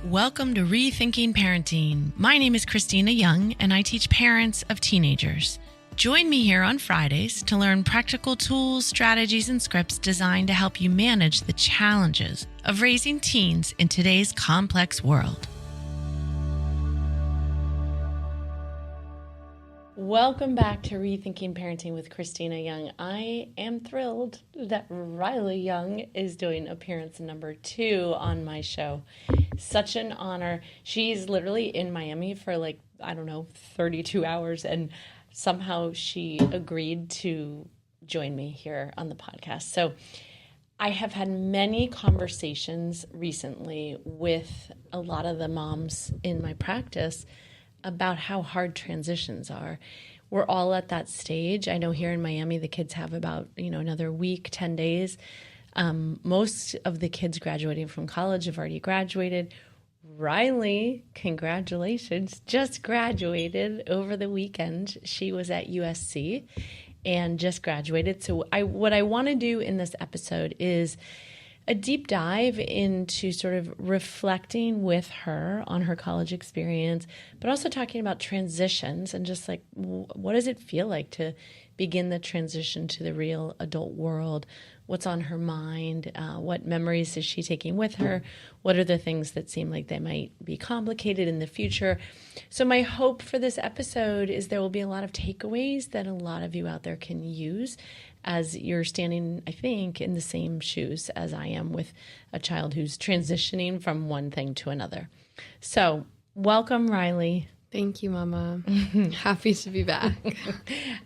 Welcome to Rethinking Parenting. My name is Christina Young, and I teach parents of teenagers. Join me here on Fridays to learn practical tools, strategies, and scripts designed to help you manage the challenges of raising teens in today's complex world. Welcome back to Rethinking Parenting with Christina Young. I am thrilled that Riley Young is doing appearance number 2 on my show. Such an honor. She's literally in Miami for 32 hours, and somehow she agreed to join me here on the podcast. So I have had many conversations recently with a lot of the moms in my practice about how hard transitions are. We're all at that stage. I know here in Miami, the kids have about, another week, 10 days. Most of the kids graduating from college have already graduated. Riley, congratulations, just graduated over the weekend. She was at USC and just graduated. So what I want to do in this episode is a deep dive into sort of reflecting with her on her college experience, but also talking about transitions and just like, what does it feel like to begin the transition to the real adult world? What's on her mind? What memories is she taking with her? What are the things that seem like they might be complicated in the future? So my hope for this episode is there will be a lot of takeaways that a lot of you out there can use as you're standing, I think, in the same shoes as I am with a child who's transitioning from one thing to another. So welcome, Riley. Thank you, Mama. Happy to be back.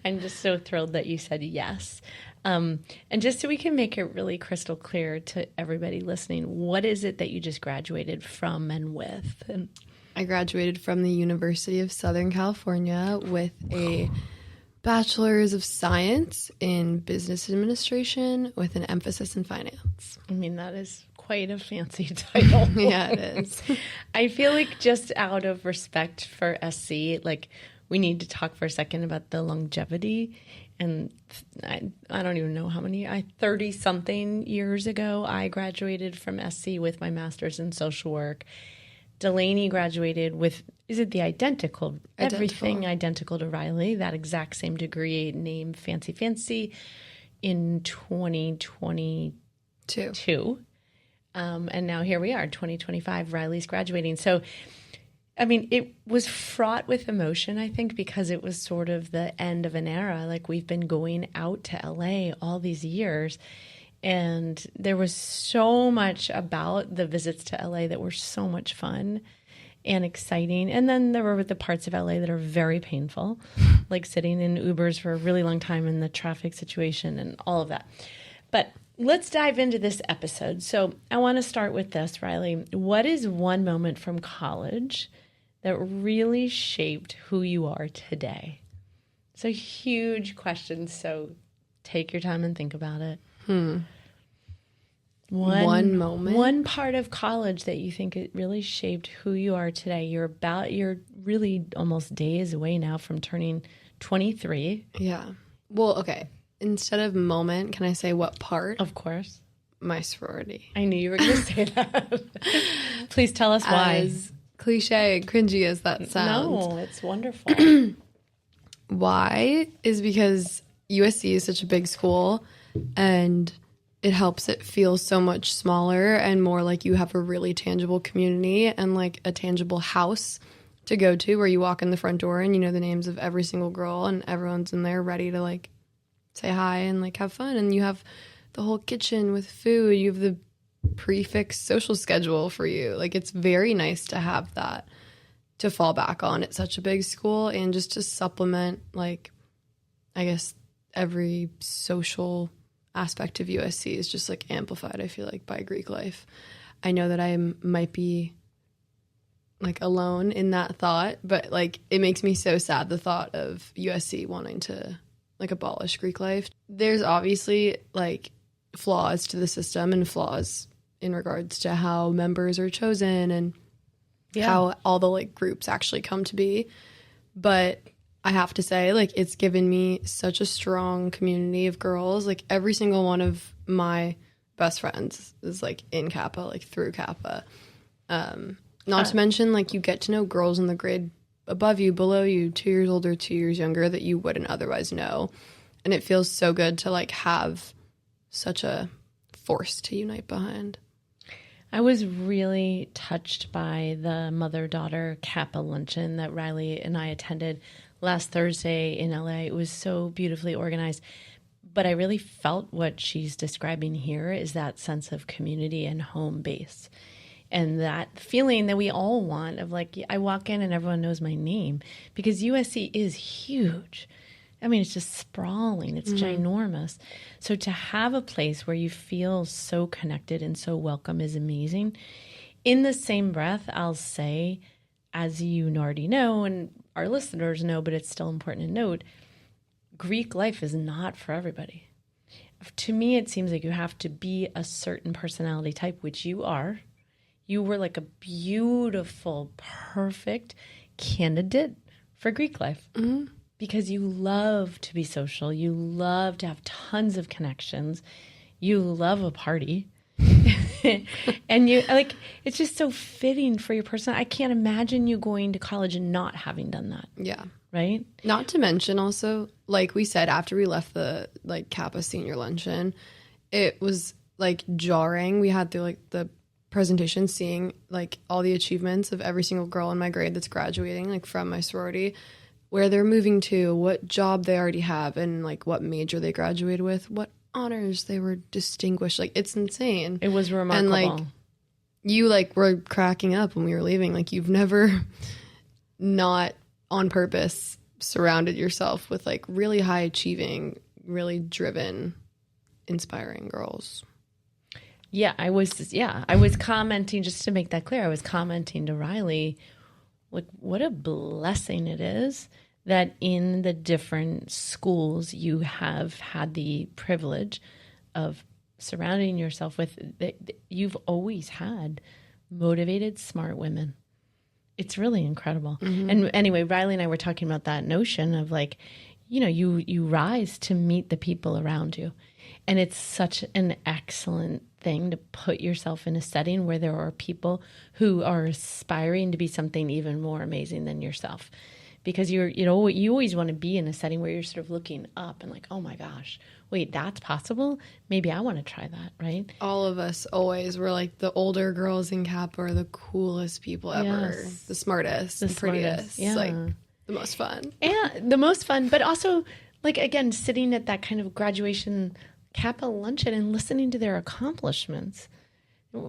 I'm just so thrilled that you said yes. And just so we can make it really crystal clear to everybody listening, what is it that you just graduated from and with? I graduated from the University of Southern California with a Bachelor's of Science in Business Administration with an emphasis in finance. I mean, that is quite a fancy title. Yeah, it is. I feel like just out of respect for SC, we need to talk for a second about the longevity. And I don't even know how many, 30-something years ago, I graduated from SC with my master's in social work. Delaney graduated with, is it the identical? Everything identical to Riley, that exact same degree, name Fancy, in 2022. And now here we are, 2025, Riley's graduating. So I mean, it was fraught with emotion, I think, because it was sort of the end of an era. Like, we've been going out to LA all these years, and there was so much about the visits to LA that were so much fun and exciting. And then there were the parts of LA that are very painful, like sitting in Ubers for a really long time in the traffic situation and all of that. But let's dive into this episode. So I want to start with this, Riley. What is one moment from college that really shaped who you are today? It's a huge question, so take your time and think about it. One moment? One part of college that you think it really shaped who you are today. You're really almost days away now from turning 23. Yeah. Well, okay. Instead of moment, can I say what part? Of course. My sorority. I knew you were going to say that. Please tell us why. As cliche and cringy as that sounds. No, it's wonderful. Why is because USC is such a big school, and it helps it feel so much smaller and more like you have a really tangible community and like a tangible house to go to where you walk in the front door and you know the names of every single girl and everyone's in there ready to like say hi and like have fun. And you have the whole kitchen with food. You have the prefix social schedule for you. Like, it's very nice to have that to fall back on at such a big school, and just to supplement, like, I guess every social aspect of USC is just like amplified, I feel like, by Greek life. I know that I might be like alone in that thought, but like it makes me so sad, the thought of USC wanting to like abolish Greek life. There's obviously like flaws to the system and flaws in regards to how members are chosen and how all the like groups actually come to be. But I have to say, like, it's given me such a strong community of girls. Like, every single one of my best friends is like in Kappa, like through Kappa. Not to mention, like, you get to know girls in the grade above you, below you, 2 years older, 2 years younger that you wouldn't otherwise know. And it feels so good to, like, have such a force to unite behind. I was really touched by the mother-daughter Kappa luncheon that Riley and I attended last Thursday in LA. It was so beautifully organized. But I really felt what she's describing here is that sense of community and home base. And that feeling that we all want of like, I walk in and everyone knows my name, because USC is huge. I mean, it's just sprawling. It's ginormous. So to have a place where you feel so connected and so welcome is amazing. In the same breath, I'll say, as you already know, and our listeners know, but it's still important to note, Greek life is not for everybody. To me, it seems like you have to be a certain personality type, which you are. You were like a beautiful, perfect candidate for Greek life. Mm-hmm. Because you love to be social. You love to have tons of connections. You love a party. And you like, it's just so fitting for your person. I can't imagine you going to college and not having done that. Yeah. Right? Not to mention also, like we said, after we left the like Kappa senior luncheon, it was like jarring. We had the presentation seeing like all the achievements of every single girl in my grade that's graduating like from my sorority, where they're moving to, what job they already have, and like what major they graduated with, what honors they were distinguished. Like, it's insane. It was remarkable. And like, you like were cracking up when we were leaving. Like, you've never not on purpose surrounded yourself with like really high achieving, really driven, inspiring girls. I was commenting, just to make that clear, I was commenting to Riley, like, what a blessing it is that in the different schools you have had the privilege of surrounding yourself with, you've always had motivated, smart women. It's really incredible. Mm-hmm. And anyway, Riley and I were talking about that notion of like, you know, you rise to meet the people around you. And it's such an excellent thing to put yourself in a setting where there are people who are aspiring to be something even more amazing than yourself. Because you always want to be in a setting where you're sort of looking up and like, oh my gosh, wait, that's possible? Maybe I want to try that, right? All of us always were like, the older girls in Kappa are the coolest people ever. Yes. The smartest, the prettiest. Yeah. Like, the most fun. Yeah, the most fun. But also, like, again, sitting at that kind of graduation Kappa luncheon and listening to their accomplishments.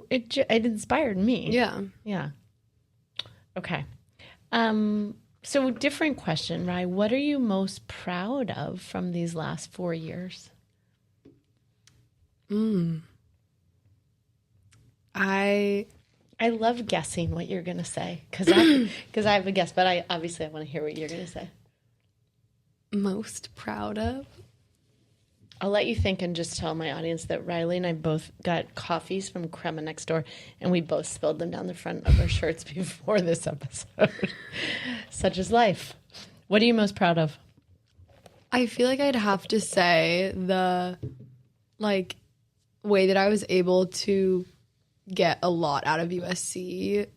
It inspired me. Yeah. Yeah. Okay. So different question, Rye. What are you most proud of from these last 4 years? I love guessing what you're going to say because I have a guess, but I want to hear what you're going to say. Most proud of? I'll let you think and just tell my audience that Riley and I both got coffees from Crema next door, and we both spilled them down the front of our shirts before this episode. Such is life. What are you most proud of? I feel like I'd have to say the, like, way that I was able to get a lot out of USC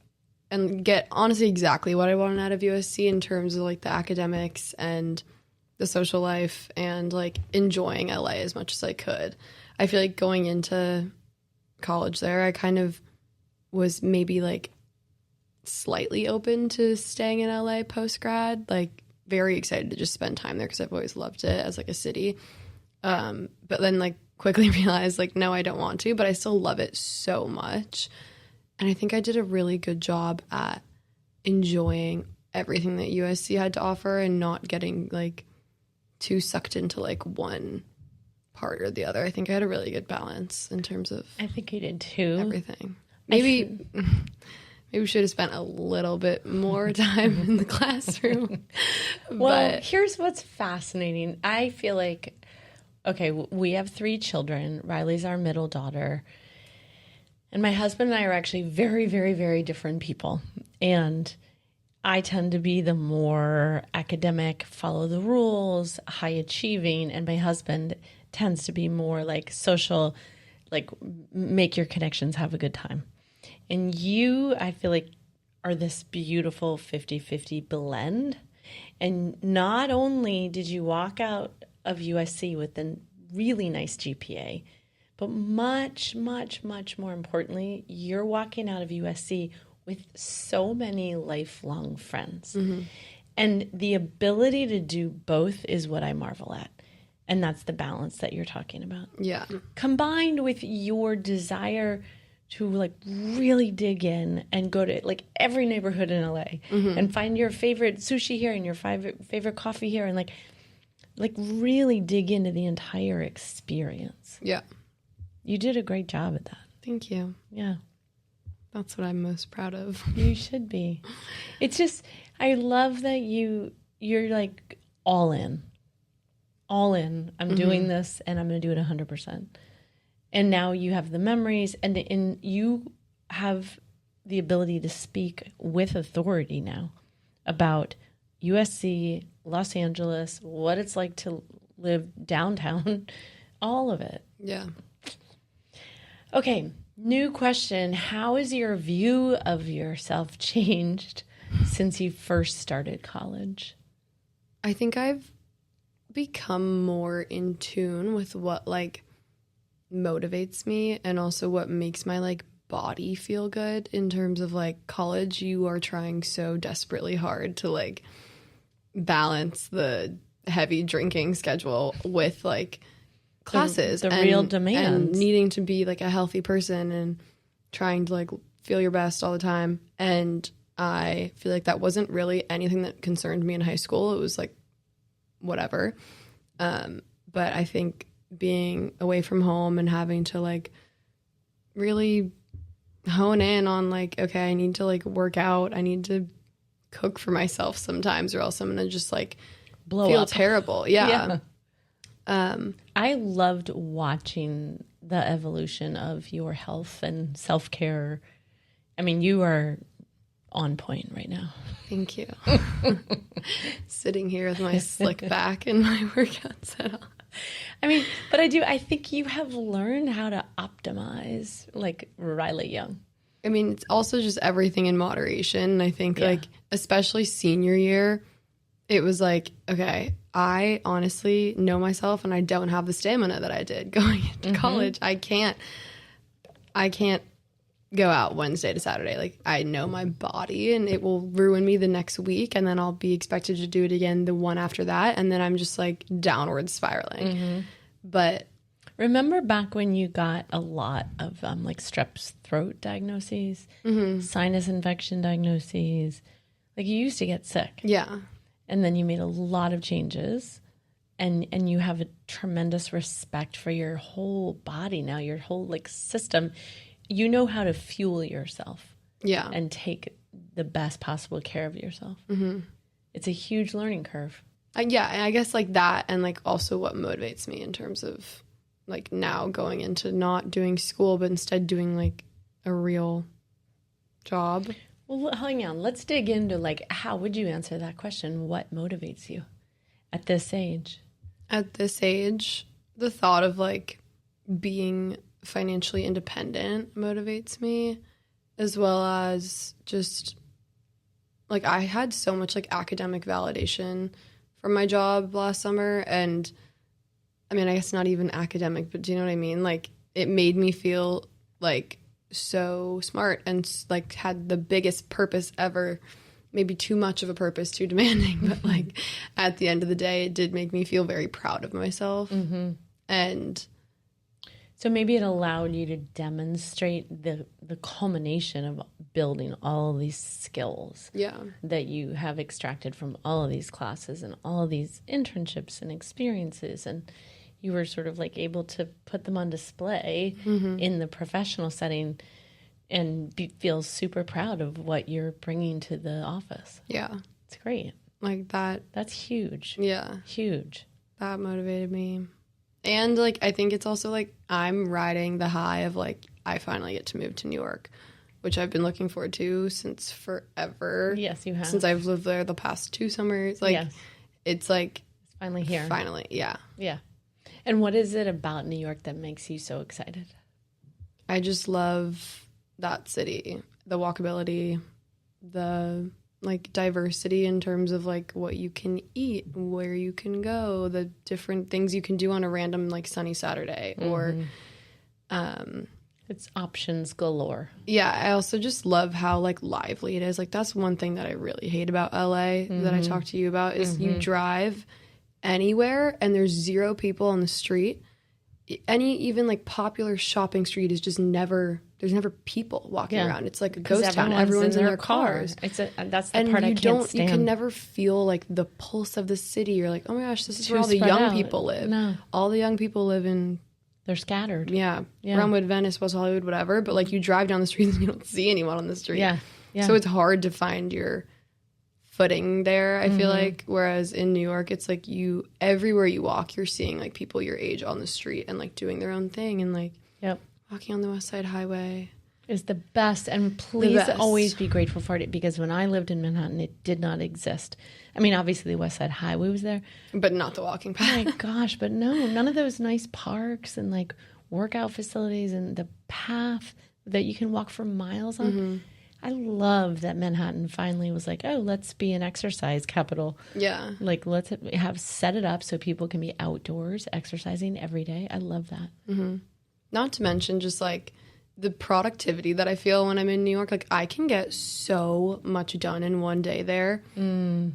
and get, honestly, exactly what I wanted out of USC in terms of, like, the academics and the social life and like enjoying LA as much as I could. I feel like going into college there, I kind of was maybe like slightly open to staying in LA post grad, like very excited to just spend time there because I've always loved it as like a city. But then like quickly realized like, no, I don't want to, but I still love it so much. And I think I did a really good job at enjoying everything that USC had to offer and not getting like too sucked into like one part or the other. I think I had a really good balance in terms of I think you did too. Everything. Maybe we should have spent a little bit more time in the classroom. Well, here's what's fascinating. I feel like, okay, we have 3 children. Riley's our middle daughter. And my husband and I are actually very, very, very different people. And I tend to be the more academic, follow the rules, high achieving, and my husband tends to be more like social, like make your connections, have a good time. And you, I feel like, are this beautiful 50-50 blend. And not only did you walk out of USC with a really nice GPA, but much, much, much more importantly, you're walking out of USC with so many lifelong friends. And the ability to do both is what I marvel at. And that's the balance that you're talking about. Yeah. Combined with your desire to like really dig in and go to like every neighborhood in LA and find your favorite sushi here and your favorite coffee here and like really dig into the entire experience. Yeah. You did a great job at that. Thank you. Yeah. That's what I'm most proud of. You should be. It's just, I love that you're like all in. All in. I'm doing this and I'm going to do it 100%. And now you have the memories and you have the ability to speak with authority now about USC, Los Angeles, what it's like to live downtown, all of it. Yeah. Okay, new question. How has your view of yourself changed since you first started college? I think I've become more in tune with what like motivates me and also what makes my like body feel good. In terms of like college, you are trying so desperately hard to like balance the heavy drinking schedule with like classes, the real demands, and needing to be like a healthy person and trying to like feel your best all the time. And I feel like that wasn't really anything that concerned me in high school. It was like whatever. But I think being away from home and having to like really hone in on like, okay, I need to like work out. I need to cook for myself sometimes or else I'm going to just like feel up. Terrible. Yeah. I loved watching the evolution of your health and self-care. I mean, you are on point right now. Thank you. Sitting here with my slick back and my workout set on. I mean, but I think you have learned how to optimize like Riley Young. I mean, it's also just everything in moderation. I think like, especially senior year, it was like, okay, I honestly know myself and I don't have the stamina that I did going into college. I can't go out Wednesday to Saturday. Like I know my body and it will ruin me the next week. And then I'll be expected to do it again the one after that. And then I'm just like downward spiraling. But remember back when you got a lot of like strep throat diagnoses, sinus infection diagnoses, like you used to get sick. Yeah. And then you made a lot of changes and you have a tremendous respect for your whole body now, your whole like system. You know how to fuel yourself. Yeah. And take the best possible care of yourself. It's a huge learning curve. Yeah. And I guess like that and like also what motivates me in terms of like now going into not doing school, but instead doing like a real job. Well, hang on. Let's dig into like, how would you answer that question? What motivates you at this age? At this age, the thought of like being financially independent motivates me, as well as just like I had so much like academic validation from my job last summer. And I mean, I guess not even academic, but do you know what I mean? Like it made me feel like so smart and like had the biggest purpose ever. Maybe too much of a purpose, too demanding, but like at the end of the day, it did make me feel very proud of myself. And so maybe it allowed you to demonstrate the culmination of building all of these skills that you have extracted from all of these classes and all of these internships and experiences. And you were sort of like able to put them on display in the professional setting and feel super proud of what you're bringing to the office. Yeah. It's great. Like that. That's huge. Yeah. Huge. That motivated me. And like, I think it's also like I'm riding the high of like, I finally get to move to New York, which I've been looking forward to since forever. Yes, you have. Since I've lived there the past 2 summers. Like, it's like. It's finally here. Finally, yeah. Yeah. And what is it about New York that makes you so excited? I just love that city, the walkability, the like diversity in terms of like what you can eat, where you can go, the different things you can do on a random like sunny Saturday or it's options galore. yeah, I also just love how like lively it is. Like that's one thing that I really hate about LA that I talked to you about is you drive anywhere and there's 0 people on the street. Any even like popular shopping street is just never there's never people walking around. It's like a ghost town. Everyone's in their cars. That's the And part I can't stand. You can never feel like the pulse of the city. You're like, oh my gosh, this is where all the young people live. No. All the young people live in They're scattered. yeah. Brentwood, Venice, West Hollywood, whatever. But like you drive down the street and you don't see anyone on the street. Yeah. So it's hard to find your footing there, I feel like. Whereas in New York, it's like everywhere you walk, you're seeing like people your age on the street and like doing their own thing and like walking on the West Side Highway. Is the best. And please always be grateful for it because when I lived in Manhattan, it did not exist. I mean, obviously the West Side Highway was there. But not the walking path. Oh my gosh, but no, none of those nice parks and like workout facilities and the path that you can walk for miles on. I love that Manhattan finally was like, oh, let's be an exercise capital. Yeah. Like, let's set it up so people can be outdoors exercising every day. I love that. Not to mention just like the productivity that I feel when I'm in New York. Like I can get so much done in one day there in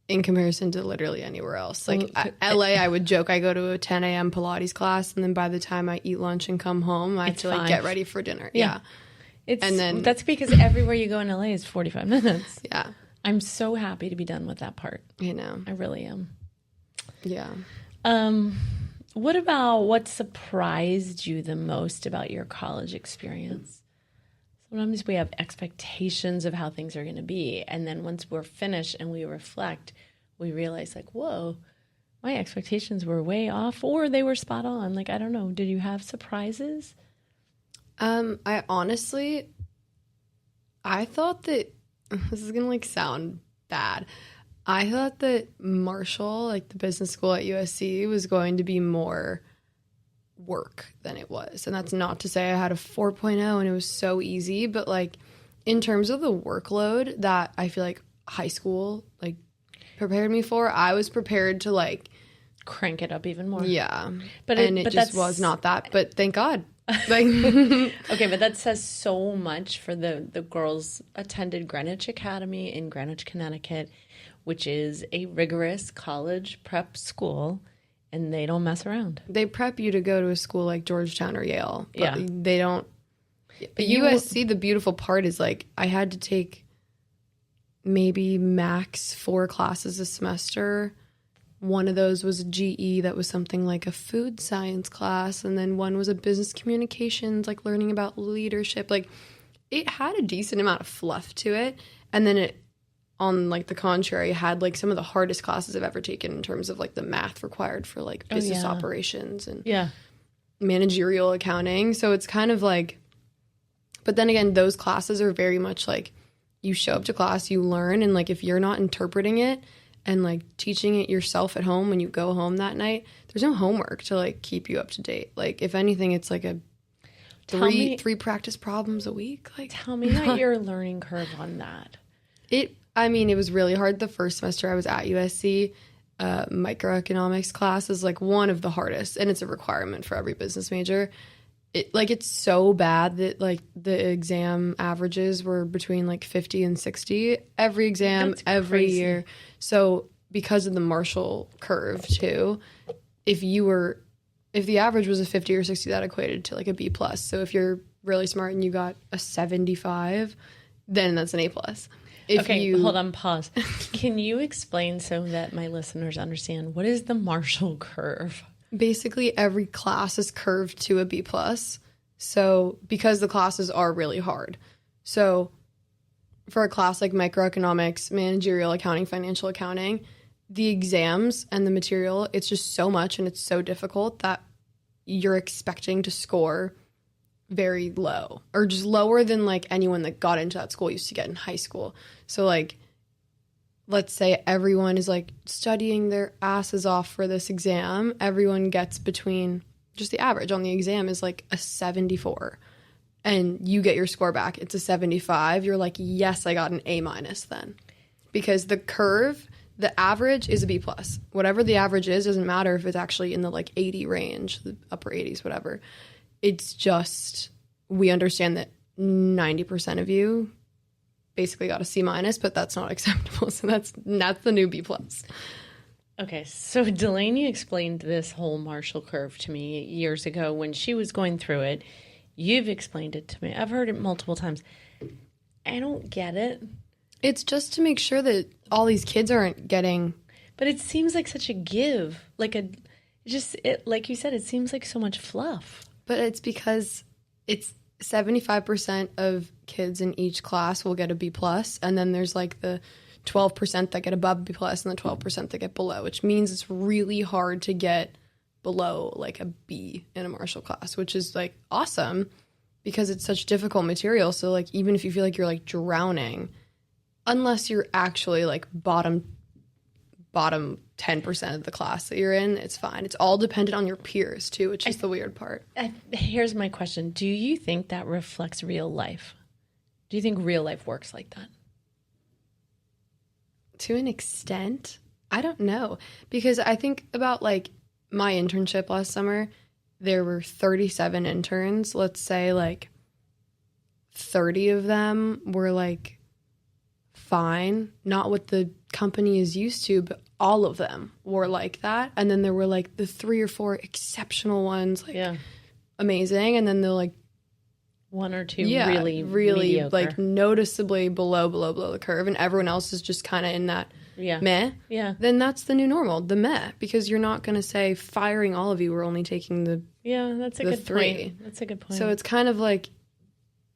comparison to literally anywhere else. Like LA, I would joke I go to a 10 a.m. Pilates class and then by the time I eat lunch and come home, I have to like get ready for dinner. Yeah. That's because everywhere you go in LA is 45 minutes. Yeah. I'm so happy to be done with that part. You know. I really am. Yeah. What surprised you the most about your college experience? Sometimes we have expectations of how things are going to be. And then once we're finished and we reflect, we realize like, whoa, my expectations were way off or they were spot on. Like, I don't know. Did you have surprises? I honestly, I thought that this is going to like sound bad. I thought that Marshall, like the business school at USC, was going to be more work than it was. And that's not to say I had a 4.0 and it was so easy, but like in terms of the workload that I feel like high school like prepared me for, I was prepared to like crank it up even more. Yeah. But it just was not that, but thank God. Like okay, but that says so much for the girls attended Greenwich Academy in Greenwich, Connecticut, which is a rigorous college prep school, and they don't mess around. They prep you to go to a school like Georgetown or Yale, but they don't. But USC, the beautiful part is like I had to take maybe max 4 classes a semester. One of those was a GE that was something like a food science class. And then one was a business communications, like learning about leadership. Like it had a decent amount of fluff to it. And then it, on like the contrary, had like some of the hardest classes I've ever taken in terms of like the math required for like business operations and managerial accounting. So it's kind of like, but then again, those classes are very much like you show up to class, you learn. And like if you're not interpreting it, and like teaching it yourself at home when you go home that night, there's no homework to like keep you up to date. Like if anything, it's like a three practice problems a week. Like tell me about your learning curve on that. It was really hard the first semester I was at USC. Microeconomics class is like one of the hardest, and it's a requirement for every business major. It's so bad that like the exam averages were between like 50 and 60 every exam every year. So because of the Marshall curve too, if the average was a 50 or 60, that equated to like a B plus. So if you're really smart and you got a 75, then that's an A plus. Hold on, pause. Can you explain so that my listeners understand what is the Marshall curve? Basically, every class is curved to a B plus. So because the classes are really hard. So for a class like microeconomics, managerial accounting, financial accounting, the exams and the material, it's just so much and it's so difficult that you're expecting to score very low or just lower than like anyone that got into that school used to get in high school. So like, let's say everyone is like studying their asses off for this exam. Everyone gets between, just the average on the exam is like a 74. and you get your score back, it's a 75, you're like, yes, I got an A minus then. Because the curve, the average is a B plus. Whatever the average is, doesn't matter if it's actually in the like 80 range, the upper 80s, whatever. It's just, we understand that 90% of you basically got a C minus, but that's not acceptable. So that's the new B plus. Okay, so Delaney explained this whole Marshall curve to me years ago when she was going through it. You've explained it to me. I've heard it multiple times. I don't get it. It's just to make sure that all these kids aren't getting... But it seems like such a give. Like like you said, it seems like so much fluff. But it's because it's 75% of kids in each class will get a B plus, and then there's like the 12% that get above B plus and the 12% that get below, which means it's really hard to get below like a B in a Marshall class, which is like awesome because it's such difficult material. So like even if you feel like you're like drowning, unless you're actually like bottom 10% of the class that you're in, it's fine. It's all dependent on your peers too, which is the weird part. Here's my question. Do you think that reflects real life? Do you think real life works like that? To an extent, I don't know. Because I think about like my internship last summer, there were 37 interns. Let's say like 30 of them were like fine, not what the company is used to, but all of them were like that. And then there were like the 3 or 4 exceptional ones, like amazing. And then they're like one or two really mediocre. Like noticeably below the curve, and everyone else is just kind of in that meh. Yeah. Then that's the new normal, the meh, because you're not going to say firing all of you. We're only taking the that's a good 3. point. That's a good point. So it's kind of like,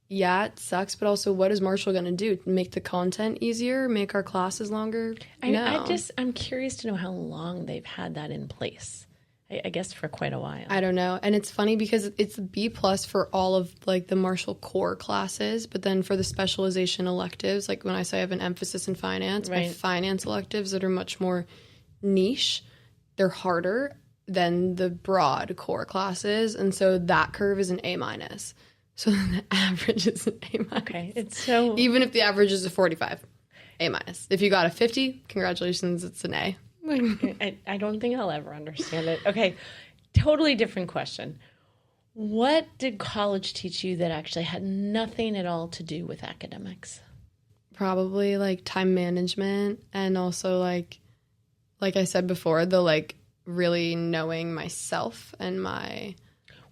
yeah, it sucks, but also what is Marshall going to do? Make the content easier? Make our classes longer? I'm curious to know how long they've had that in place. I guess for quite a while. I don't know. And it's funny because it's a B plus for all of like the Marshall core classes, but then for the specialization electives, like when I say I have an emphasis in finance, my finance electives that are much more niche, they're harder than the broad core classes. And so that curve is an A minus. So the average is an A minus. Okay. It's so... Even if the average is a 45, A minus. If you got a 50, congratulations, it's an A. I don't think I'll ever understand it. Okay, totally different question. What did college teach you that actually had nothing at all to do with academics? Probably like time management, and also like I said before, the like really knowing myself and my...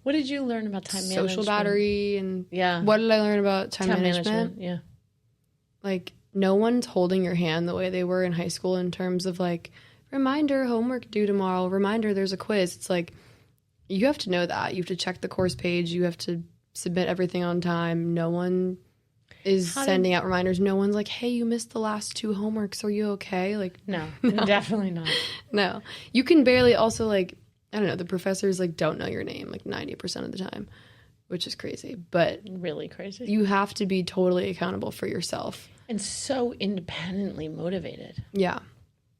What did you learn about time management? Social battery, and what did I learn about time management? Yeah. Like no one's holding your hand the way they were in high school in terms of like, reminder, homework due tomorrow, reminder, there's a quiz. It's like, you have to know that. You have to check the course page. You have to submit everything on time. No one is sending out reminders. No one's like, hey, you missed the last 2 homeworks. Are you okay? Like, no, definitely not. No. You can barely also like, I don't know, the professors like don't know your name like 90% of the time, which is crazy. But really crazy. You have to be totally accountable for yourself. And so independently motivated. Yeah.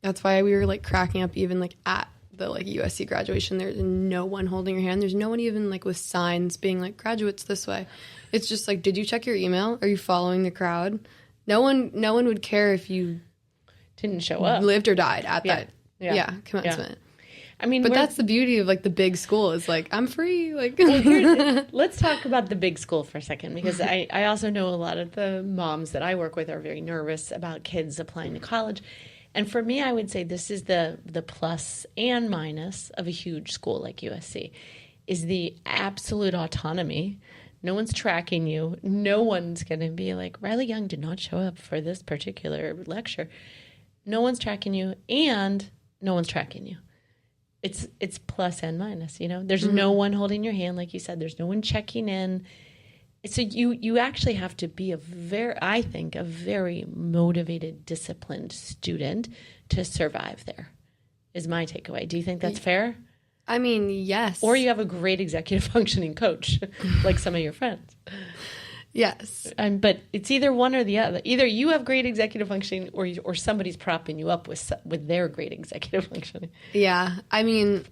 That's why we were like cracking up even like at the like USC graduation. There's no one holding your hand. There's no one even like with signs being like graduates this way. It's just like, did you check your email? Are you following the crowd? No one would care if you didn't show up, lived or died at that commencement. Yeah. I mean, but that's the beauty of like the big school is like, I'm free. Like, let's talk about the big school for a second, because I also know a lot of the moms that I work with are very nervous about kids applying to college. And for me, I would say this is the plus and minus of a huge school like USC, is the absolute autonomy. No one's tracking you. No one's going to be like, Riley Young did not show up for this particular lecture. No one's tracking you, and no one's tracking you. It's plus and minus, you know? There's no one holding your hand, like you said. There's no one checking in. So you actually have to be a very motivated, disciplined student to survive there, is my takeaway. Do you think that's fair? I mean, yes. Or you have a great executive functioning coach, like some of your friends. Yes. But it's either one or the other. Either you have great executive functioning, or somebody's propping you up with their great executive functioning. Yeah. I mean,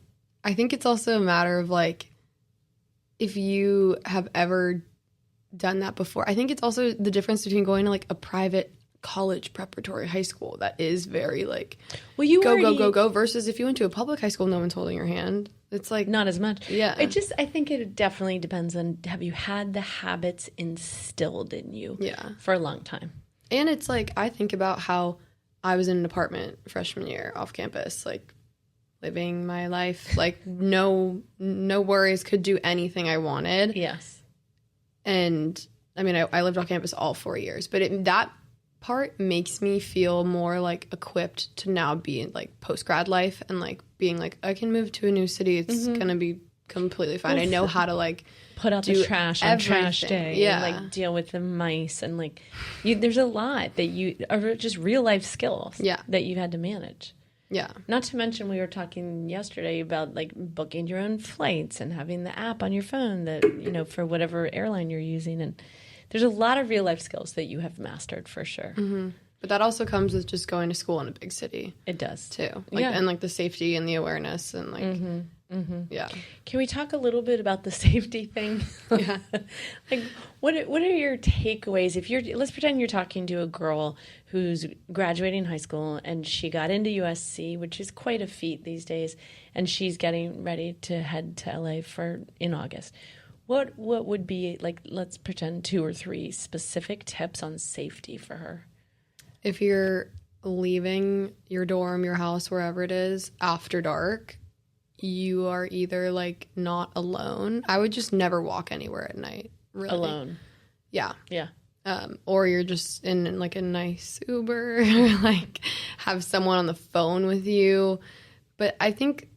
I think it's also a matter of like, if you have ever done that before. I think it's also the difference between going to like a private college preparatory high school that is very like go versus if you went to a public high school, no one's holding your hand. It's like not as much. Yeah. I think it definitely depends on, have you had the habits instilled in you for a long time? And it's like, I think about how I was in an apartment freshman year off campus, like living my life, like no worries, could do anything I wanted. Yes. And I mean, I lived off campus all 4 years, but that part makes me feel more like equipped to now be in like post-grad life and like being like, I can move to a new city. It's going to be completely fine. I know how to like put out the trash on trash day and like deal with the mice and like there's a lot that you are just real life skills that you've had to manage. Yeah. Not to mention we were talking yesterday about like booking your own flights and having the app on your phone that, you know, for whatever airline you're using. And there's a lot of real life skills that you have mastered for sure. Mm-hmm. But that also comes with just going to school in a big city. It does too. Like, and like the safety and the awareness and like, yeah. Can we talk a little bit about the safety thing? Yeah. Like, what are your takeaways? Let's pretend you're talking to a girl who's graduating high school and she got into USC, which is quite a feat these days, and she's getting ready to head to LA in August. What would be, like, let's pretend 2 or 3 specific tips on safety for her? If you're leaving your dorm, your house, wherever it is, after dark, you are either, like, not alone. I would just never walk anywhere at night, really. Alone. Yeah. Yeah. Or you're just in, like, a nice Uber, or, like, have someone on the phone with you. But I think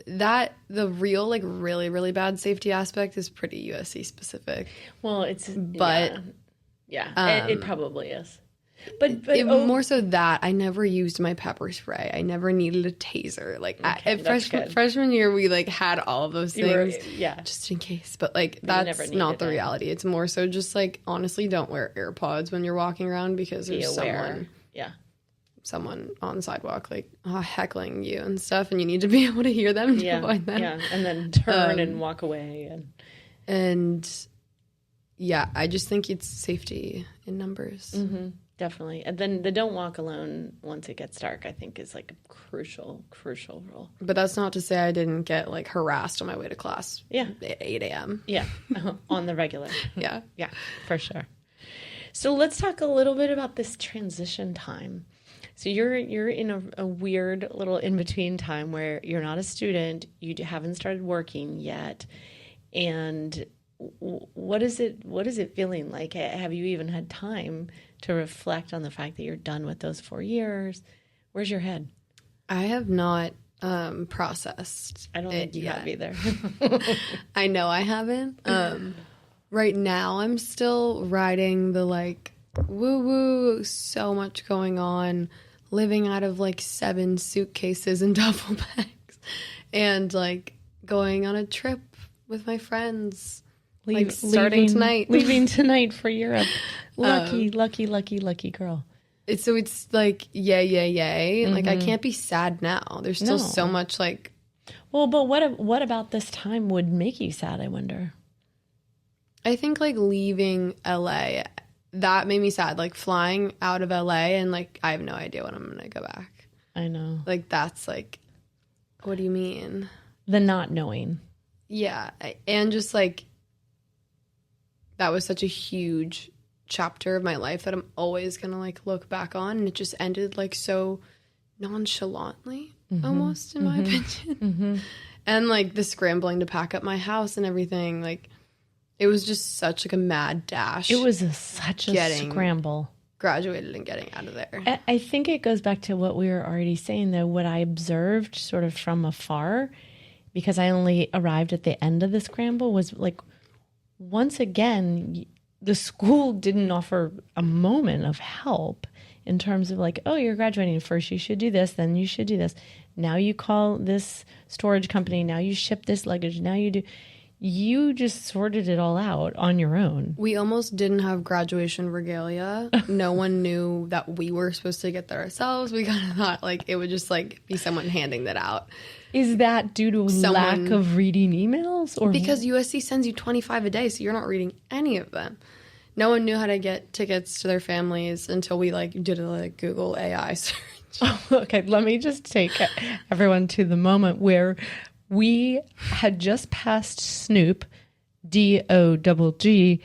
that the real, like, really, really bad safety aspect is pretty USC specific. Well, it probably is. But more so that I never used my pepper spray. I never needed a taser. Like freshman year, we like had all of those things, just in case. But like that's not the reality. It's more so just like honestly, don't wear AirPods when you're walking around because there's someone on the sidewalk like heckling you and stuff, and you need to be able to hear them to avoid them. Yeah, and then turn and walk away and I just think it's safety in numbers. Mm-hmm. Definitely. And then the don't walk alone once it gets dark, I think, is like a crucial rule. But that's not to say I didn't get like harassed on my way to class at 8 a.m. Yeah, on the regular. Yeah, for sure. So let's talk a little bit about this transition time. So you're in a weird little in-between time where you're not a student, you haven't started working yet, and what is it feeling like? Have you even had time to reflect on the fact that you're done with those 4 years? Where's your head? I have not processed. I don't think you have either. I know I haven't. Right now, I'm still riding the like woo, so much going on, living out of like 7 suitcases and duffel bags, and like going on a trip with my friends. Starting tonight. Leaving tonight for Europe. Lucky girl. It's like, yay. Mm-hmm. Like, I can't be sad now. There's still so much, like... Well, but what about this time would make you sad, I wonder? I think, like, leaving LA, that made me sad. Like, flying out of LA and, like, I have no idea when I'm going to go back. I know. Like, that's, like, what do you mean? The not knowing. Yeah. And just, like... That was such a huge chapter of my life that I'm always going to, like, look back on. And it just ended, like, so nonchalantly, almost, in my opinion. Mm-hmm. And, like, the scrambling to pack up my house and everything. Like, it was just such, like, a mad dash. It was such a scramble. Graduated and getting out of there. I think it goes back to what we were already saying, though. What I observed sort of from afar, because I only arrived at the end of the scramble, was, like, once again, the school didn't offer a moment of help in terms of like, oh, you're graduating first, you should do this, then you should do this. Now you call this storage company, now you ship this luggage, now you do. You just sorted it all out on your own. We almost didn't have graduation regalia. No one knew that we were supposed to get that ourselves. We kind of thought like it would just like be someone handing that out. Is that due to lack of reading emails? Or because USC sends you 25 a day, so you're not reading any of them. no one knew how to get tickets to their families until we like did a like Google AI search. Oh, okay, let me just take everyone to the moment where we had just passed Snoop, DOGG,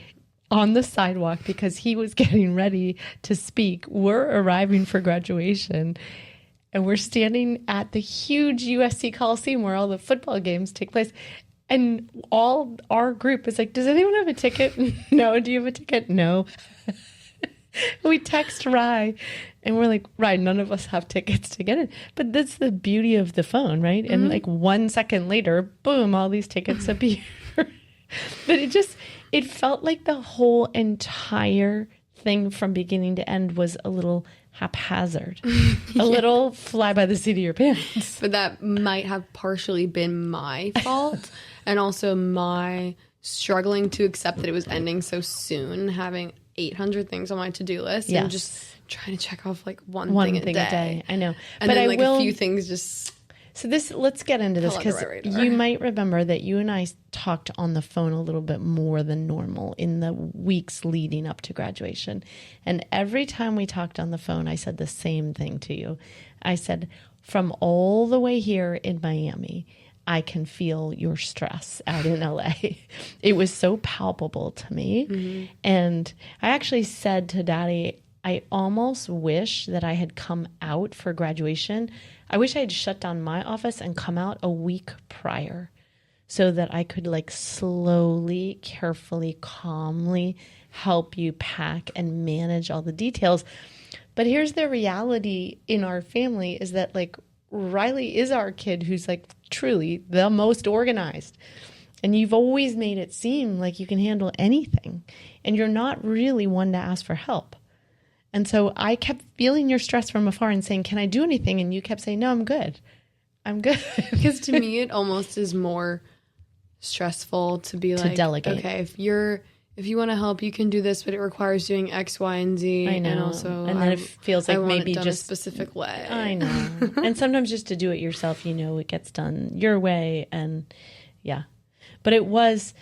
on the sidewalk because he was getting ready to speak. We're arriving for graduation, and we're standing at the huge USC Coliseum where all the football games take place. And all our group is like, does anyone have a ticket? No. Do you have a ticket? No. We text Rye and we're like, Rye, none of us have tickets to get in. But that's the beauty of the phone, right? Mm-hmm. And like 1 second later, boom, all these tickets appear. But it felt like the whole entire thing from beginning to end was a little haphazard, a little fly by the seat of your pants. But that might have partially been my fault and also my struggling to accept that it was ending so soon, having 800 things on my to-do list and just trying to check off like one thing a day. I know. And then like a few things just... So let's get into this because you might remember that you and I talked on the phone a little bit more than normal in the weeks leading up to graduation. And every time we talked on the phone, I said the same thing to you. I said, from all the way here in Miami, I can feel your stress out in LA. It was so palpable to me. Mm-hmm. And I actually said to Daddy, I almost wish that I had come out for graduation. I wish I had shut down my office and come out a week prior so that I could like slowly, carefully, calmly help you pack and manage all the details. But here's the reality in our family is that like Riley is our kid who's like truly the most organized. And you've always made it seem like you can handle anything. And you're not really one to ask for help. And so I kept feeling your stress from afar and saying, can I do anything? And you kept saying, no, I'm good. I'm good. Because to me, it almost is more stressful to be like, delegate. Okay, if you want to help, you can do this, but it requires doing X, Y, and Z. I know. And also, and then it feels like maybe it done just a specific way. I know. And sometimes just to do it yourself, it gets done your way. And yeah, but it was,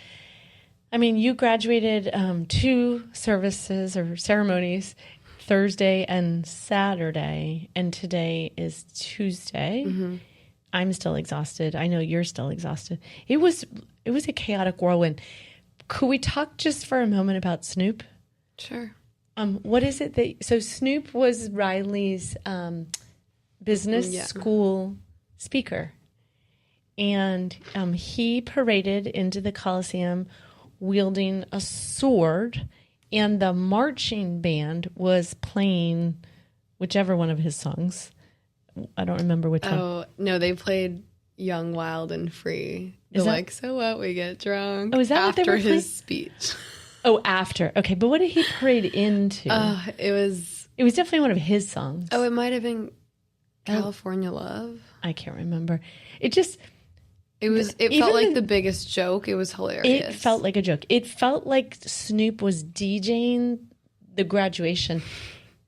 you graduated 2 services or ceremonies, Thursday and Saturday, and today is Tuesday. Mm-hmm. I'm still exhausted. I know you're still exhausted. It was a chaotic whirlwind. Could we talk just for a moment about Snoop? Sure. What is it so Snoop was Riley's business school speaker, and he paraded into the Coliseum wielding a sword. And the marching band was playing whichever one of his songs. I don't remember which one. Oh, no, they played Young, Wild, and Free. Like, so what? We get drunk. Oh, is that after what they were playing? His speech. Oh, after. Okay, but what did he parade into? It was definitely one of his songs. Oh, it might have been California Love. I can't remember. It felt like the biggest joke. It was hilarious. It felt like a joke. It felt like Snoop was DJing the graduation.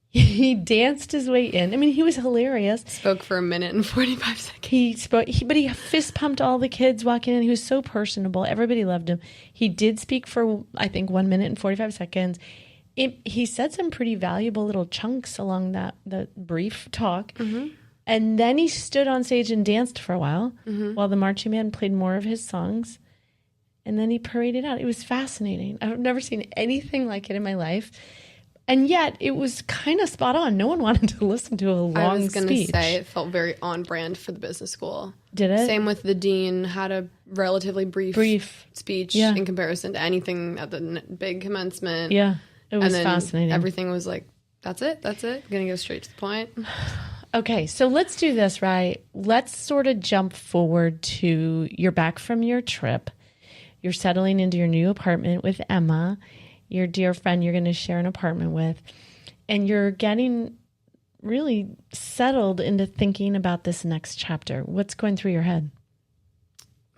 He danced his way in. He was hilarious. Spoke for 1 minute and 45 seconds. He spoke, but he fist pumped all the kids walking in. He was so personable. Everybody loved him. He did speak for, I think, 1 minute and 45 seconds. He said some pretty valuable little chunks along the brief talk. Mm-hmm. And then he stood on stage and danced for a while while the marching band played more of his songs. And then he paraded out. It was fascinating. I've never seen anything like it in my life. And yet it was kind of spot on. No one wanted to listen to a long speech. I was going to say it felt very on brand for the business school. Did it? Same with the dean, had a relatively brief speech in comparison to anything at the big commencement. Yeah, it was fascinating. Everything was like, that's it. Going to go straight to the point. Okay, so let's do this, right? Let's sort of jump forward to you're back from your trip. You're settling into your new apartment with Emma, your dear friend you're going to share an apartment with, and you're getting really settled into thinking about this next chapter. What's going through your head?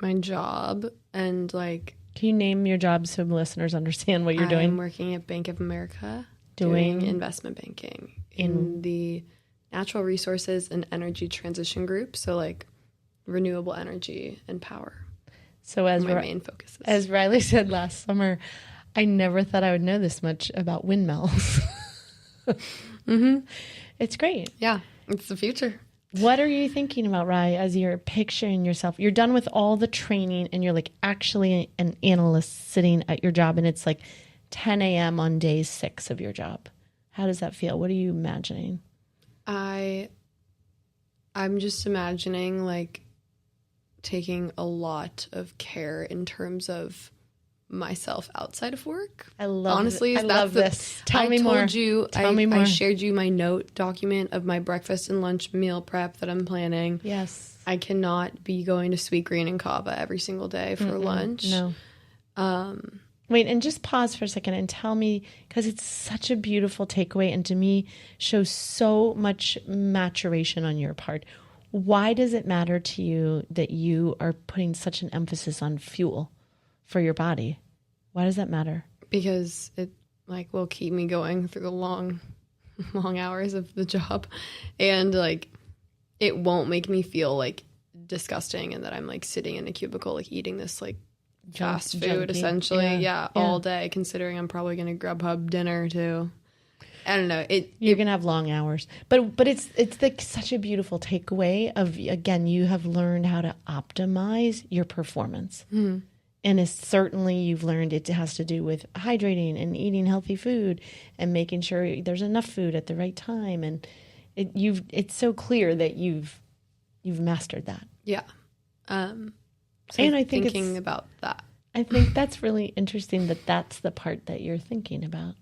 My job and like... Can you name your job so listeners understand what you're doing? I'm working at Bank of America doing investment banking in the natural resources and energy transition group. So like renewable energy and power. So as my main focus is. As Riley said last summer, I never thought I would know this much about windmills. It's great. Yeah, it's the future. What are you thinking about, Rai, as you're picturing yourself? You're done with all the training and you're like actually an analyst sitting at your job and it's like 10 a.m. on day 6 of your job. How does that feel? What are you imagining? I'm just imagining like taking a lot of care in terms of myself outside of work. I love honestly I love this. Tell me more. I shared you my note document of my breakfast and lunch meal prep that I'm planning. Yes. I cannot be going to Sweet Green and Kava every single day for lunch. No. Wait, and just pause for a second and tell me, because it's such a beautiful takeaway and to me shows so much maturation on your part. Why does it matter to you that you are putting such an emphasis on fuel for your body? Why does that matter? Because it like will keep me going through the long hours of the job, and like it won't make me feel like disgusting and that I'm like sitting in a cubicle like eating this like fast food junky. essentially all day, considering I'm probably gonna Grubhub dinner too. I don't know. You're gonna have long hours, but it's like such a beautiful takeaway of, again, you have learned how to optimize your performance. And it's certainly you've learned it has to do with hydrating and eating healthy food and making sure there's enough food at the right time. And it's so clear that you've mastered that. Yeah. So and I think thinking about that. I think that's really interesting that that's the part that you're thinking about.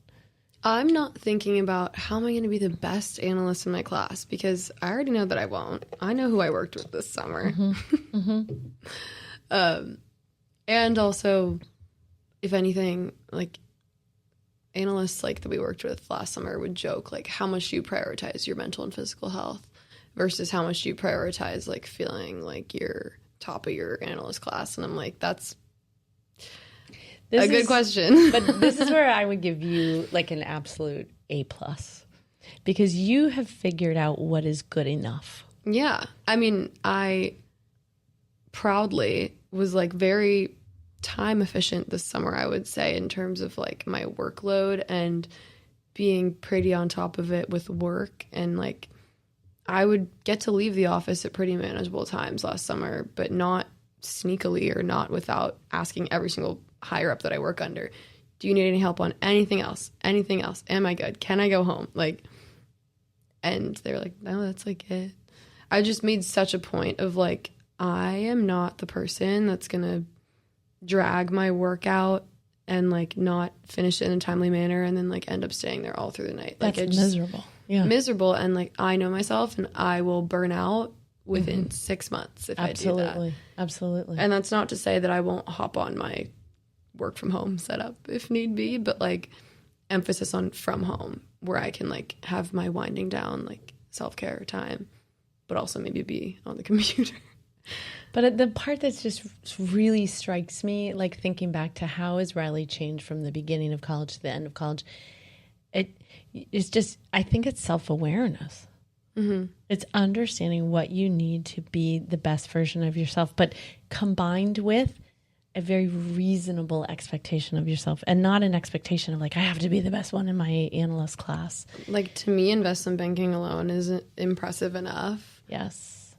I'm not thinking about how am I going to be the best analyst in my class, because I already know that I won't. I know who I worked with this summer. And also, if anything, like analysts like that we worked with last summer would joke like, how much do you prioritize your mental and physical health versus how much do you prioritize like feeling like you're top of your analyst class? And I'm like, that's a good question. But this is where I would give you like an absolute A+, because you have figured out what is good enough. Yeah. I mean, I proudly was like very time efficient this summer, I would say, in terms of like my workload and being pretty on top of it with work. And like I would get to leave the office at pretty manageable times last summer, but not sneakily or not without asking every single higher up that I work under, do you need any help on anything else? Anything else? Am I good? Can I go home? Like, and they were like, no, that's like it. I just made such a point of like, I am not the person that's going to drag my workout and like not finish it in a timely manner and then like end up staying there all through the night. Like that's it's miserable. Yeah. Miserable. And like, I know myself and I will burn out within 6 months if I do that. Absolutely. And that's not to say that I won't hop on my work from home setup if need be, but like emphasis on from home where I can like have my winding down, like self-care time, but also maybe be on the computer. But the part that's just really strikes me, like thinking back to how has Riley changed from the beginning of college to the end of college, it's just, I think it's self-awareness. It's understanding what you need to be the best version of yourself, but combined with a very reasonable expectation of yourself and not an expectation of like, I have to be the best one in my analyst class. Like to me, investment banking alone isn't impressive enough. Yes.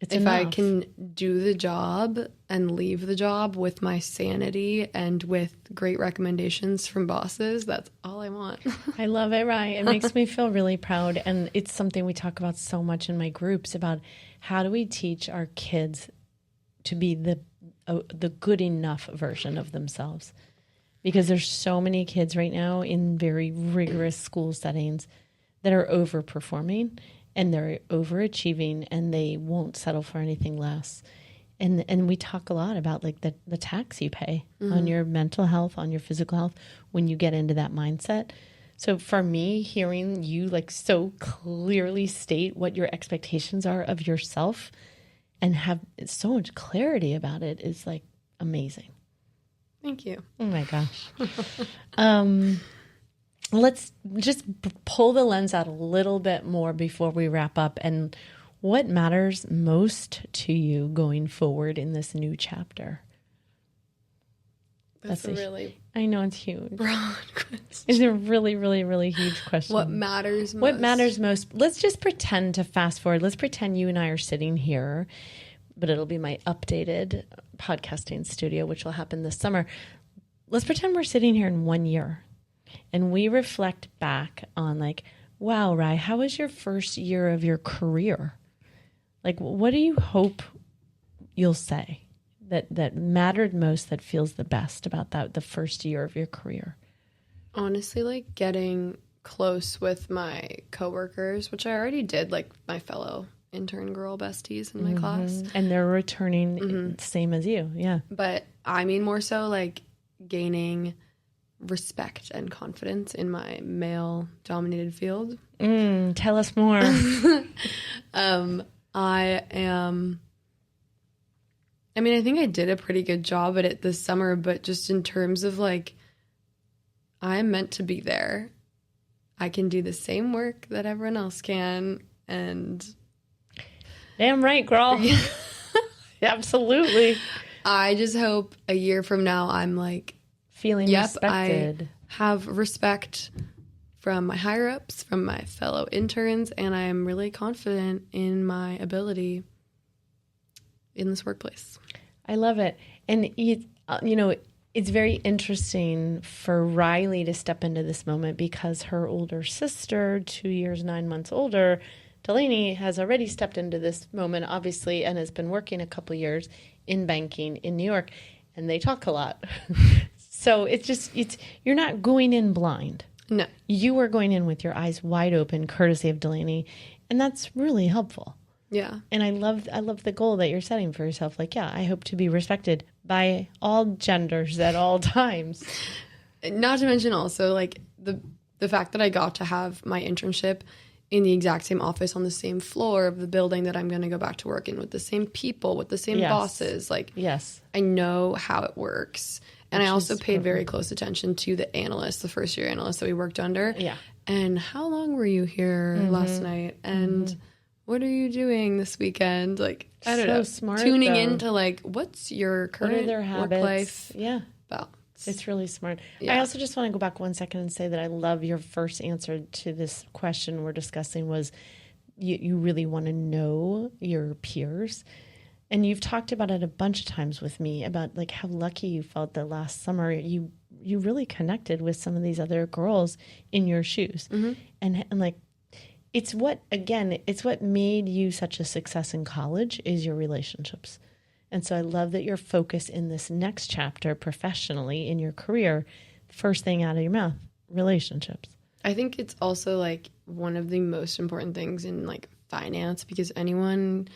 If enough. I can do the job and leave the job with my sanity and with great recommendations from bosses, that's all I want. I love it, right? It makes me feel really proud. And it's something we talk about so much in my groups about how do we teach our kids to be the good enough version of themselves. Because there's so many kids right now in very rigorous school settings that are overperforming and they're overachieving and they won't settle for anything less. And we talk a lot about like the tax you pay on your mental health, on your physical health when you get into that mindset. So for me, hearing you like so clearly state what your expectations are of yourself and have so much clarity about it is like amazing. Thank you. Oh my gosh. Let's just pull the lens out a little bit more before we wrap up. And what matters most to you going forward in this new chapter? That's a really I know it's huge. Broad question. It's a really, really, really huge question. What matters most? What matters most? Let's just pretend to fast forward. Let's pretend you and I are sitting here, but it'll be my updated podcasting studio, which will happen this summer. Let's pretend we're sitting here in 1 year and we reflect back on like, wow, Rye, how was your first year of your career? Like, what do you hope you'll say that mattered most, that feels the best about the first year of your career? Honestly, like getting close with my coworkers, which I already did, like my fellow intern girl besties in my class. And they're returning same as you. Yeah. But I mean more so like gaining respect and confidence in my male-dominated field. Tell us more. I think I did a pretty good job at it this summer, but just in terms of like, I'm meant to be there. I can do the same work that everyone else can. And damn right, girl. Absolutely. I just hope a year from now I'm like, feeling respected. I have respect from my higher ups, from my fellow interns, and I am really confident in my ability in this workplace. I love it. And, it's very interesting for Riley to step into this moment because her older sister, 2 years, 9 months older, Delaney, has already stepped into this moment, obviously, and has been working a couple years in banking in New York, and they talk a lot. So you're not going in blind. No. You are going in with your eyes wide open, courtesy of Delaney, and that's really helpful. Yeah. And I love the goal that you're setting for yourself. Like, yeah, I hope to be respected by all genders at all times. Not to mention also like the fact that I got to have my internship in the exact same office on the same floor of the building that I'm going to go back to work in, with the same people, with the same bosses. Like, yes, I know how it works. And I also paid very close attention to the analysts, the first year analysts that we worked under. Yeah. And how long were you here last night? And what are you doing this weekend? Like, I don't know. Smart, tuning into like, what's your current work life? Yeah. Balance. It's really smart. Yeah. I also just want to go back 1 second and say that I love your first answer to this question we're discussing was you really want to know your peers. And you've talked about it a bunch of times with me about like how lucky you felt that last summer you really connected with some of these other girls in your shoes. And like, it's what made you such a success in college is your relationships. And so I love that your focus in this next chapter professionally in your career, first thing out of your mouth, relationships. I think it's also like one of the most important things in like finance, because anyone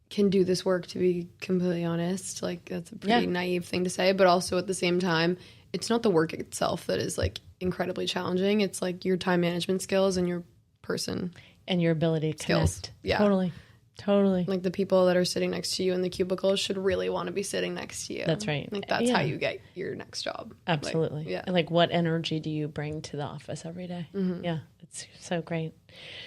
can do this work, to be completely honest. Like, that's a pretty naive thing to say, but also at the same time, it's not the work itself that is like incredibly challenging. It's like your time management skills and your person and your ability to connect. Yeah. Totally. Like the people that are sitting next to you in the cubicles should really want to be sitting next to you. That's right. Like that's how you get your next job. Absolutely. Like, yeah. And like, what energy do you bring to the office every day? Yeah, it's so great.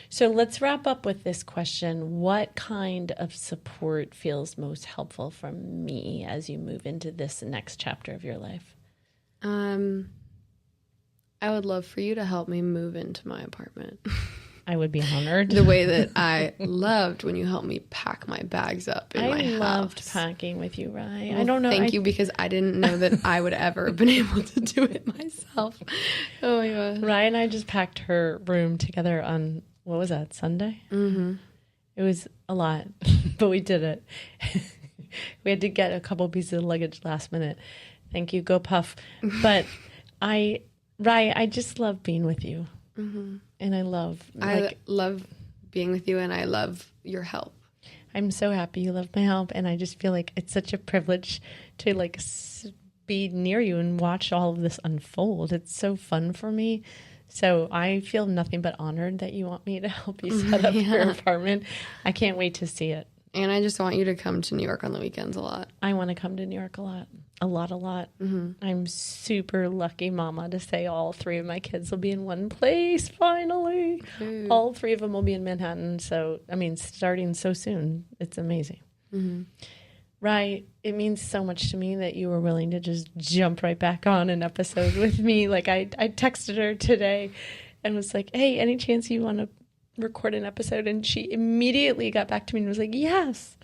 So let's wrap up with this question. What kind of support feels most helpful from me as you move into this next chapter of your life? I would love for you to help me move into my apartment. I would be honored. The way that I loved when you helped me pack my bags up in my house. I loved packing with you, Rye. Well, I don't know. Thank you, because I didn't know that I would ever have been able to do it myself. Oh my God. Rye and I just packed her room together on, what was that, Sunday? Mm-hmm. It was a lot, but we did it. We had to get a couple pieces of luggage last minute. Thank you. Go Puff. But Rye, I just love being with you. Mm-hmm. And I love being with you, and I love your help. I'm so happy you love my help, and I just feel like it's such a privilege to like be near you and watch all of this unfold. It's so fun for me. So I feel nothing but honored that you want me to help you set up your apartment. I can't wait to see it. And I just want you to come to New York on the weekends a lot. I want to come to New York a lot. Mm-hmm. I'm super lucky mama to say all three of my kids will be in one place finally. Ooh. All three of them will be in Manhattan. So, I mean, starting so soon. It's amazing. Mm-hmm. Right. It means so much to me that you were willing to just jump right back on an episode with me. Like I texted her today and was like, hey, any chance you want to record an episode? And she immediately got back to me and was like, yes.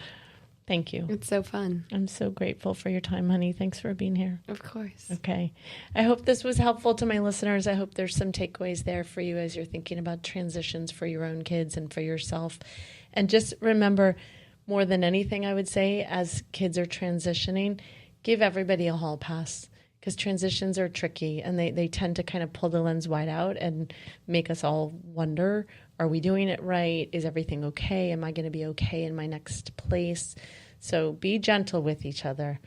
Thank you. It's so fun. I'm so grateful for your time, honey. Thanks for being here. Of course. Okay. I hope this was helpful to my listeners. I hope there's some takeaways there for you as you're thinking about transitions for your own kids and for yourself. And just remember, more than anything, I would say, as kids are transitioning, give everybody a hall pass, because transitions are tricky and they tend to kind of pull the lens wide out and make us all wonder, are we doing it right? Is everything okay? Am I going to be okay in my next place? So be gentle with each other.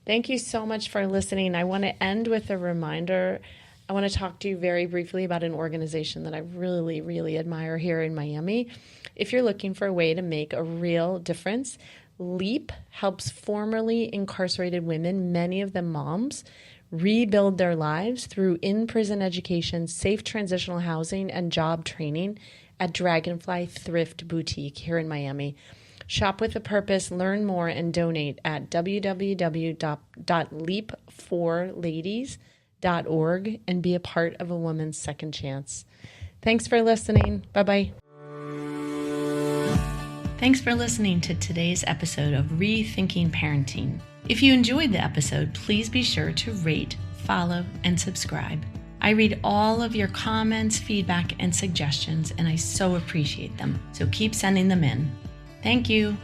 Thank you so much for listening. I want to end with a reminder. I want to talk to you very briefly about an organization that I really, really admire here in Miami. If you're looking for a way to make a real difference, LEAP helps formerly incarcerated women, many of them moms, rebuild their lives through in-prison education, safe transitional housing, and job training at Dragonfly Thrift Boutique here in Miami. Shop with a purpose, learn more, and donate at www.leap4ladies.org and be a part of a woman's second chance. Thanks for listening. Bye-bye. Thanks for listening to today's episode of Rethinking Parenting. If you enjoyed the episode, please be sure to rate, follow, and subscribe. I read all of your comments, feedback, and suggestions, and I so appreciate them. So keep sending them in. Thank you.